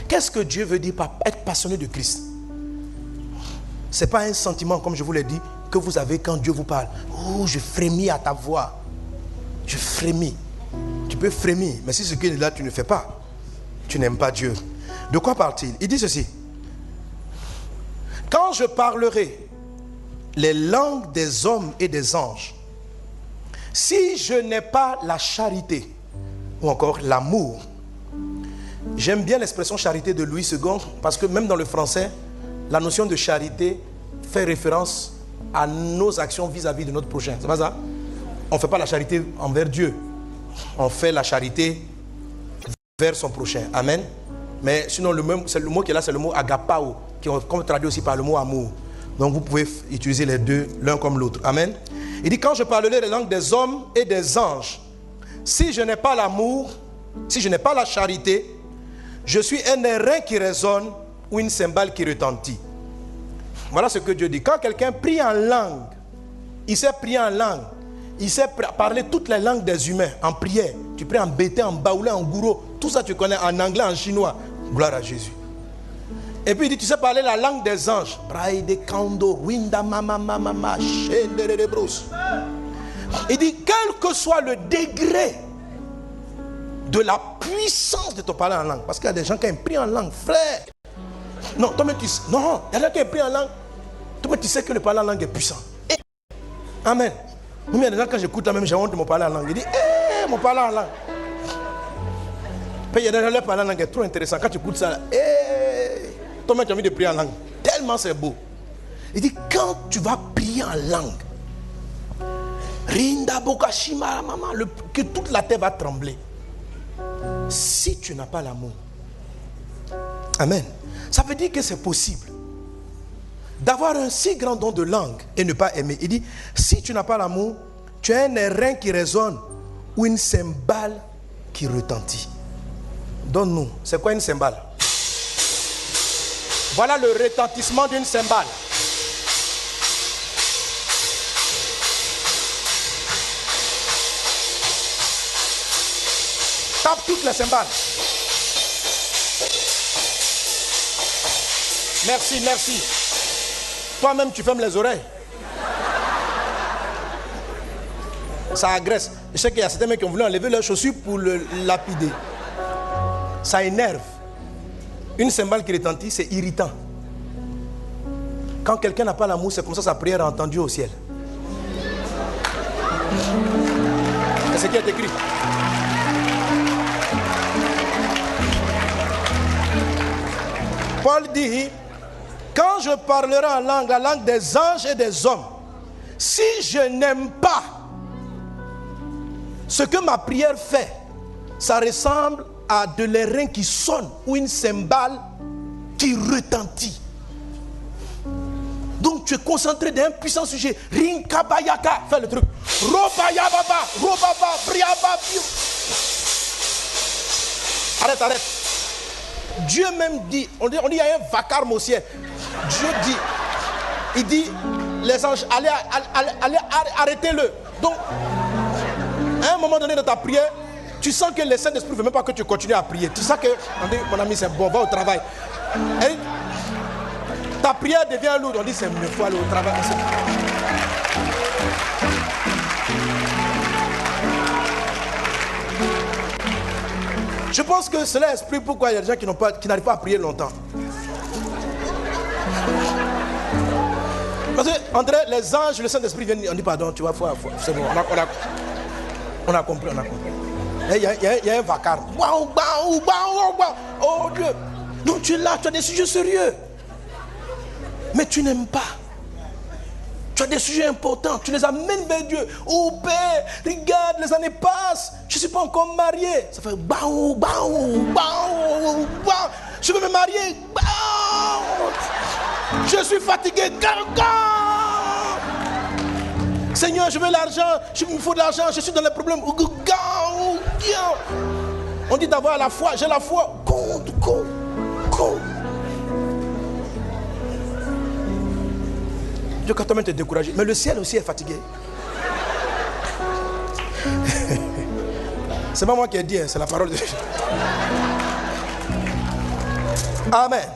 Qu'est-ce que Dieu veut dire par être passionné de Christ? Ce n'est pas un sentiment, comme je vous l'ai dit, que vous avez quand Dieu vous parle. Oh, je frémis à ta voix. Je frémis. Tu peux frémir, mais si ce qui est là, tu ne fais pas. Tu n'aimes pas Dieu. De quoi parle-t-il? Il dit ceci. Quand je parlerai les langues des hommes et des anges, si je n'ai pas la charité, ou encore l'amour, j'aime bien l'expression charité de Louis II, parce que même dans le français, la notion de charité fait référence à nos actions vis-à-vis de notre prochain. C'est pas ça? On ne fait pas la charité envers Dieu. On fait la charité vers son prochain. Amen. Mais sinon, le mot qui est là, c'est le mot agapao, qui est traduit aussi par le mot amour. Donc vous pouvez utiliser les deux, l'un comme l'autre. Amen. Il dit, quand je parlerai les langues des hommes et des anges, si je n'ai pas l'amour, si je n'ai pas la charité, je suis un airain qui résonne ou une cymbale qui retentit. Voilà ce que Dieu dit. Quand quelqu'un prie en langue, il sait prier en langue, il sait parler toutes les langues des humains en prière. Tu pries en bété, en baoulé, en gouro, tout ça tu connais en anglais, en chinois. Gloire à Jésus. Et puis il dit, tu sais parler la langue des anges. Il dit, quel que soit le degré de la puissance de ton parler en langue. Parce qu'il y a des gens qui ont pris en langue, frère. Non, toi-même tu sais. Non, il y a des gens qui ont pris en langue. Toi-même tu sais que le parler en langue est puissant. Et, amen. Même il y a des gens, quand j'écoute la même, j'ai honte de mon parler en langue. Il dit, mon parler en langue. Puis il y a des gens qui parlent en langue est trop intéressant. Quand tu écoutes ça, toi-même tu as envie de prier en langue. Tellement c'est beau. Il dit, quand tu vas prier en langue, que toute la terre va trembler. Si tu n'as pas l'amour. Amen. Ça veut dire que c'est possible d'avoir un si grand don de langue et ne pas aimer. Il dit, si tu n'as pas l'amour, tu as un airain qui résonne ou une cymbale qui retentit. Donne-nous, c'est quoi une cymbale? Voilà le retentissement d'une cymbale. Tape toutes les cymbales. Merci, merci. Toi-même, tu fermes les oreilles. Ça agresse. Je sais qu'il y a certains mecs qui ont voulu enlever leurs chaussures pour le lapider. Ça énerve. Une cymbale qui retentit, c'est irritant. Quand quelqu'un n'a pas l'amour, c'est comme ça sa prière est entendue au ciel. C'est ce qui est écrit. Paul dit, quand je parlerai en langue, la langue des anges et des hommes, si je n'aime pas ce que ma prière fait, ça ressemble à de l'airain qui sonne ou une cymbale qui retentit. Donc tu es concentré d'un puissant sujet. Rinkabayaka, fais le truc. Robayababa, robaba, briaba, bio. Arrête. Dieu même dit, on dit il y a un vacarme au ciel. Dieu dit, il dit, les anges, allez arrêtez-le. Donc, à un moment donné dans ta prière, tu sens que le Saint-Esprit ne veut même pas que tu continues à prier. Tu sens que, on dit, mon ami, c'est bon, va au travail. Et ta prière devient lourde. On dit, c'est mieux, il faut aller au travail. Je pense que cela explique pourquoi il y a des gens qui n'arrivent pas à prier longtemps. Parce que entre les anges, le Saint-Esprit vient, on dit pardon, tu vois, c'est bon, on a compris. Il y a un vacarme. Oh Dieu. Donc tu es là, tu as des sujets sérieux. Mais tu n'aimes pas. Tu as des sujets importants, tu les amènes vers Dieu. Oh Père, regarde, les années passent. Je ne suis pas encore marié. Ça fait je veux me marier. Je suis fatigué. Seigneur, je veux l'argent. Il me faut de l'argent. Je suis dans les problèmes. On dit d'avoir la foi. J'ai la foi. Dieu, quand toi-même t'es découragé. Mais le ciel aussi est fatigué. C'est pas moi qui ai dit, c'est la parole de Dieu. Amen.